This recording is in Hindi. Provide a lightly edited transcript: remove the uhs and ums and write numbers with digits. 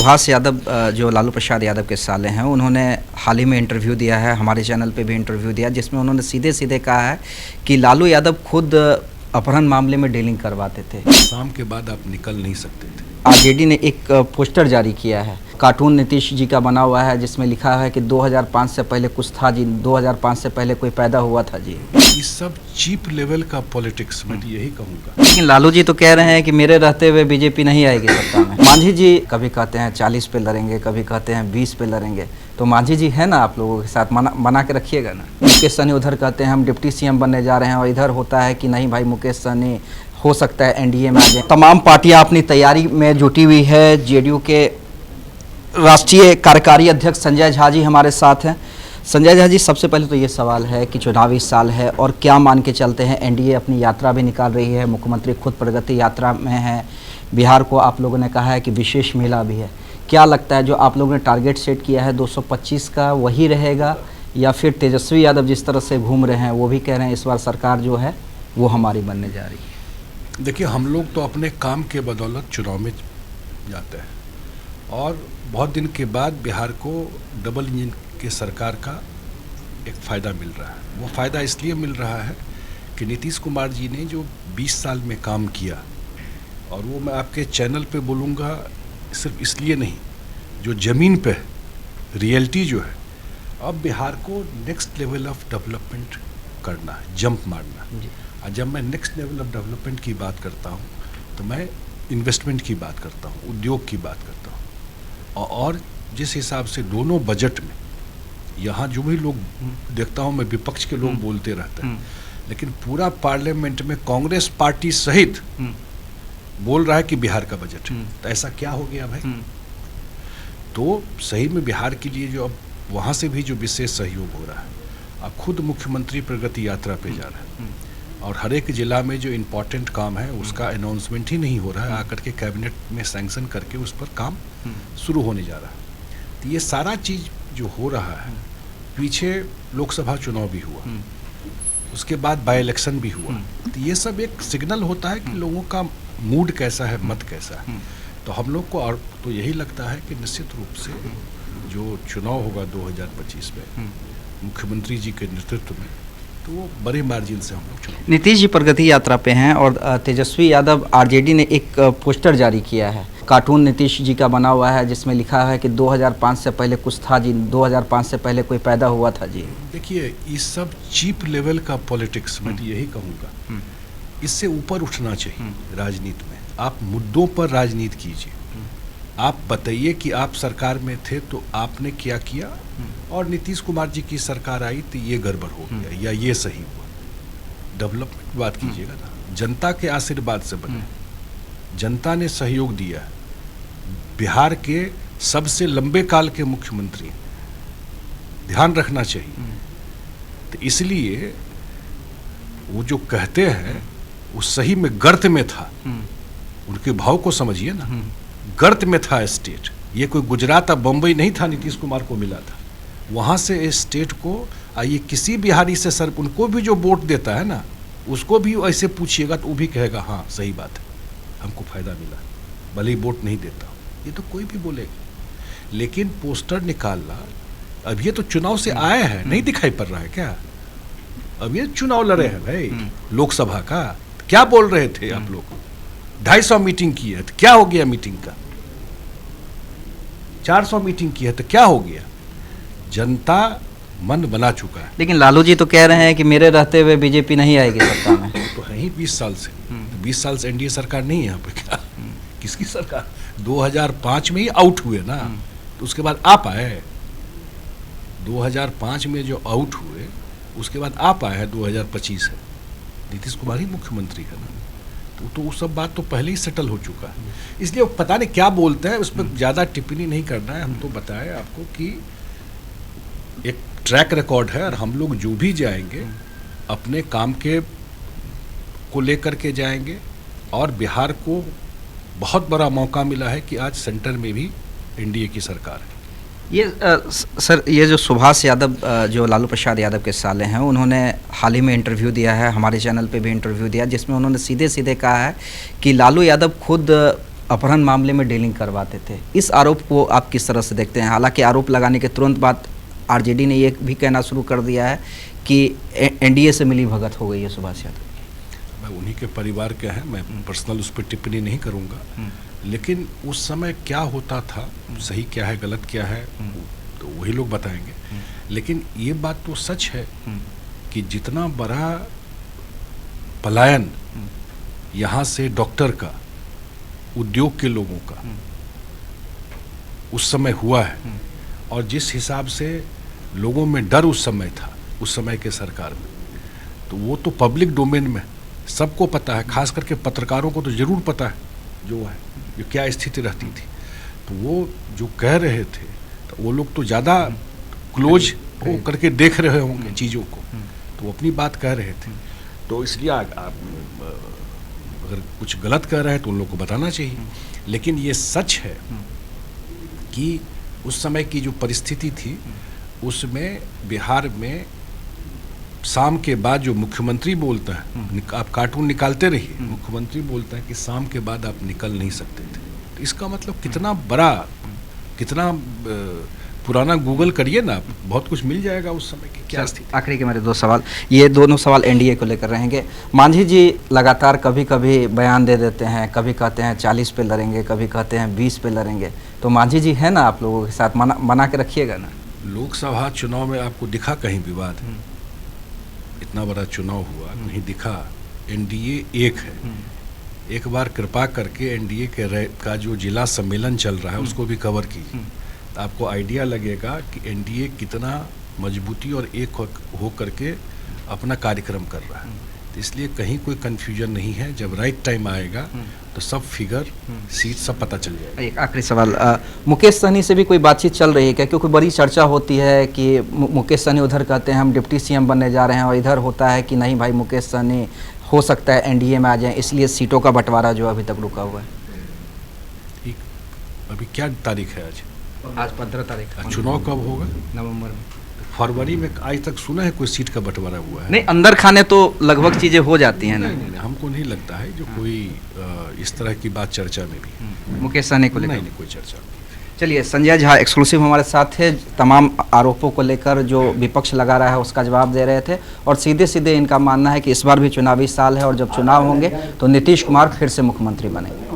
सुभाष यादव जो लालू प्रसाद यादव के साले हैं, उन्होंने हाल ही में इंटरव्यू दिया है, हमारे चैनल पे भी इंटरव्यू दिया, जिसमें उन्होंने सीधे सीधे कहा है कि लालू यादव खुद अपहरण मामले में डीलिंग करवाते थे। शाम के बाद आप निकल नहीं सकते थे। आरजेडी ने एक पोस्टर जारी किया है, कार्टून नीतीश जी का बना हुआ है, जिसमें लिखा है कि 2005 से पहले कुछ था जी, 2005 से पहले कोई पैदा हुआ था जी। ये सब चीप लेवल का पॉलिटिक्स, मैं यही कहूँगा। लेकिन लालू जी तो कह रहे हैं कि मेरे रहते हुए बीजेपी नहीं आएगी सत्ता में। मांझी जी कभी कहते हैं 40 पे लड़ेंगे, कभी कहते हैं 20 पे लड़ेंगे, तो मांझी जी है ना आप लोगों के साथ, बना के रखिएगा ना। मुकेश सहनी उधर कहते हैं हम डिप्टी सीएम बनने जा रहे हैं, और इधर होता है कि नहीं भाई मुकेश सहनी हो सकता है एनडीए में आ जाए। तमाम पार्टियां अपनी तैयारी में जुटी हुई है। जेडीयू के राष्ट्रीय कार्यकारी अध्यक्ष संजय झा जी हमारे साथ हैं। संजय झा जी, सबसे पहले तो ये सवाल है कि चुनावी साल है और क्या मान के चलते हैं, एनडीए अपनी यात्रा भी निकाल रही है, मुख्यमंत्री खुद प्रगति यात्रा में है, बिहार को आप लोगों ने कहा है कि विशेष मेला भी है। क्या लगता है जो आप लोगों ने टारगेट सेट किया है 225 का, वही रहेगा, या फिर तेजस्वी यादव जिस तरह से घूम रहे हैं वो भी कह रहे हैं इस बार सरकार जो है वो हमारी बनने जा रही है? देखिए, हम लोग तो अपने काम के बदौलत चुनाव में जाते हैं, और बहुत दिन के बाद बिहार को डबल इंजन के सरकार का एक फ़ायदा मिल रहा है। वो फ़ायदा इसलिए मिल रहा है कि नीतीश कुमार जी ने जो 20 साल में काम किया, और वो मैं आपके चैनल पे बोलूँगा सिर्फ इसलिए नहीं, जो ज़मीन पे रियलिटी जो है, अब बिहार को नेक्स्ट लेवल ऑफ डेवलपमेंट करना है, जंप मारना है। और जब मैं नेक्स्ट लेवल ऑफ डेवलपमेंट की बात करता हूँ तो मैं इन्वेस्टमेंट की बात करता हूँ, उद्योग की बात करता हूँ। और जिस हिसाब से दोनों बजट में, यहाँ जो भी लोग देखता हूँ मैं, विपक्ष के लोग बोलते रहते हैं, लेकिन पूरा पार्लियामेंट में कांग्रेस पार्टी सहित बोल रहा है कि बिहार का बजट है। तो ऐसा क्या हो गया भाई? तो सही में बिहार के लिए जो अब वहाँ से भी जो विशेष सहयोग हो रहा है, अब खुद मुख्यमंत्री प्रगति यात्रा पे जा रहे हैं, और हर एक जिला में जो इम्पोर्टेंट काम है उसका अनाउंसमेंट ही नहीं हो रहा है, आकर के कैबिनेट में सैंक्शन करके उस पर काम शुरू होने जा रहा है। तो ये सारा चीज़ जो हो रहा है, पीछे लोकसभा चुनाव भी हुआ, उसके बाद बाई इलेक्शन भी हुआ, तो ये सब एक सिग्नल होता है कि लोगों का मूड कैसा है, मत कैसा है। तो हम लोग को और तो यही लगता है कि निश्चित रूप से जो चुनाव होगा 2025 में मुख्यमंत्री जी के नेतृत्व में, तो वो बड़े मार्जिन से हम लोग चुनाव। नीतीश जी प्रगति यात्रा पे हैं, और तेजस्वी यादव, आरजेडी ने एक पोस्टर जारी किया है, कार्टून नीतीश जी का बना हुआ है, जिसमें लिखा है कि 2005 से पहले कुछ था जी, 2005 से पहले कोई पैदा हुआ था जी। देखिए, ये सब चीप लेवल का पॉलिटिक्स, मैं यही कहूँगा। इससे ऊपर उठना चाहिए राजनीति में। आप मुद्दों पर राजनीति कीजिए। आप बताइए कि आप सरकार में थे तो आपने क्या किया, और नीतीश कुमार जी की सरकार आई तो ये गड़बड़ हो गया या ये सही हुआ। डेवलपमेंट बात कीजिएगा ना, जनता के आशीर्वाद से बने, जनता ने सहयोग दिया। बिहार के सबसे लंबे काल के मुख्यमंत्री, ध्यान रखना चाहिए। तो इसलिए वो जो कहते हैं वो सही में गर्त में था, उनके भाव को समझिए ना। गर्त में था स्टेट, ये कोई गुजरात या बम्बई नहीं था नीतीश कुमार को मिला था। वहाँ से इस स्टेट को आइए, किसी बिहारी से सर, उनको भी जो वोट देता है ना, उसको भी ऐसे पूछिएगा तो वो भी कहेगा हाँ सही बात है, हमको फ़ायदा मिला, भले ही वोट नहीं देता हूँ, ये तो कोई भी बोलेगा। लेकिन पोस्टर निकालना, अब ये तो चुनाव से आए हैं, नहीं दिखाई पड़ रहा है क्या? अब ये चुनाव लड़े हैं भाई लोकसभा का, क्या बोल रहे थे आप लोग? 250 मीटिंग की है तो क्या हो गया मीटिंग का? 400 मीटिंग की है तो क्या हो गया? जनता मन बना चुका है। लेकिन लालू जी तो कह रहे हैं कि मेरे रहते हुए बीजेपी नहीं आएगी सत्ता में। तो है ही 20 साल से, 20 साल से एनडीए सरकार नहीं है यहाँ पे क्या? किसकी सरकार? 2005 में ही आउट हुए ना, तो उसके बाद आप आए। 2005 में जो आउट हुए उसके बाद आप आए हैं 2025 है, नीतीश कुमार ही मुख्यमंत्री है ना, तो वो सब बात तो पहले ही सेटल हो चुका है। इसलिए पता नहीं क्या बोलते हैं, उस पर ज़्यादा टिप्पणी नहीं करना है। हम तो बताएं आपको कि एक ट्रैक रिकॉर्ड है, और हम लोग जो भी जाएंगे अपने काम के को लेकर के जाएंगे, और बिहार को बहुत बड़ा मौका मिला है कि आज सेंटर में भी एनडीए की सरकार है। ये सर, ये जो सुभाष यादव जो लालू प्रसाद यादव के साले हैं, उन्होंने हाल ही में इंटरव्यू दिया है, हमारे चैनल पे भी इंटरव्यू दिया, जिसमें उन्होंने सीधे सीधे कहा है कि लालू यादव खुद अपहरण मामले में डीलिंग करवाते थे। इस आरोप को आप किस तरह से देखते हैं? हालांकि आरोप लगाने के तुरंत बाद आरजेडी ने ये भी कहना शुरू कर दिया है कि एनडीए से मिली भगत हो गई है सुभाष यादव। मैं उन्हीं के परिवार के हैं, मैं पर्सनल उस पर टिप्पणी नहीं करूंगा, लेकिन उस समय क्या होता था, सही क्या है गलत क्या है तो वही लोग बताएंगे। लेकिन ये बात तो सच है कि जितना बड़ा पलायन यहाँ से डॉक्टर का, उद्योग के लोगों का उस समय हुआ है, और जिस हिसाब से लोगों में डर उस समय था, उस समय के सरकार में, तो वो तो पब्लिक डोमेन में सबको पता है, खास करके पत्रकारों को तो जरूर पता है जो है, जो क्या स्थिति रहती थी। तो वो जो कह रहे थे तो वो लोग तो ज़्यादा क्लोज हो करके देख रहे होंगे चीज़ों को, तो वो अपनी बात कह रहे थे। तो इसलिए आप अगर कुछ गलत कह रहे हैं तो उन लोग को बताना चाहिए। लेकिन ये सच है कि उस समय की जो परिस्थिति थी उसमें बिहार में शाम के बाद जो मुख्यमंत्री बोलता है, आप कार्टून निकालते रहिए, मुख्यमंत्री बोलता है कि शाम के बाद आप निकल नहीं सकते थे। तो इसका मतलब कितना बड़ा, कितना पुराना गूगल करिए ना, बहुत कुछ मिल जाएगा उस समय की क्या स्थिति। आखिरी के मेरे दो सवाल, ये दोनों सवाल एनडीए को लेकर रहेंगे। मांझी जी लगातार कभी कभी बयान दे देते हैं, कभी कहते हैं 40 पे लड़ेंगे, कभी कहते हैं 20 पे लड़ेंगे, तो मांझी जी है ना आप लोगों के साथ, मना के रखिएगा ना। लोकसभा चुनाव में आपको दिखा कहीं विवाद? इतना बड़ा चुनाव हुआ, कहीं दिखा? एनडीए एक है। एक बार कृपा करके एनडीए का जो जिला सम्मेलन चल रहा है उसको भी कवर कीजिए, तो आपको आइडिया लगेगा कि एनडीए कितना मजबूती और एक हो करके अपना कार्यक्रम कर रहा है। तो इसलिए कहीं कोई कन्फ्यूजन नहीं है, जब राइट टाइम आएगा तो सब फिगर, सीट सब पता चल जाएगा। एक आखिरी सवाल, मुकेश सहनी से भी कोई बातचीत चल रही है क्या? क्योंकि बड़ी चर्चा होती है कि मुकेश सहनी उधर कहते हैं हम डिप्टी सीएम बनने जा रहे हैं, और इधर होता है कि नहीं भाई मुकेश सहनी हो सकता है एनडीए में आ जाए, इसलिए सीटों का बंटवारा जो अभी तक रुका हुआ है। ठीक, अभी क्या तारीख है आज? 15 तारीख। चुनाव कब होगा? नवंबर में। फरवरी में आज तक सुना है कोई सीट का बंटवारा हुआ है? नहीं, अंदर खाने तो लगभग चीजें हो जाती हैं ना। नहीं, हमको नहीं लगता है जो कोई इस तरह की बात चर्चा में भी। मुकेश सहनी को लेकर नहीं, कोई चर्चा नहीं। चलिए, संजय झा एक्सक्लूसिव हमारे साथ है, तमाम आरोपों को लेकर जो विपक्ष लगा रहा है उसका जवाब दे रहे थे, और सीधे सीधे इनका मानना है कि इस बार भी चुनावी साल है और जब चुनाव होंगे तो नीतीश कुमार फिर से मुख्यमंत्री बनेंगे।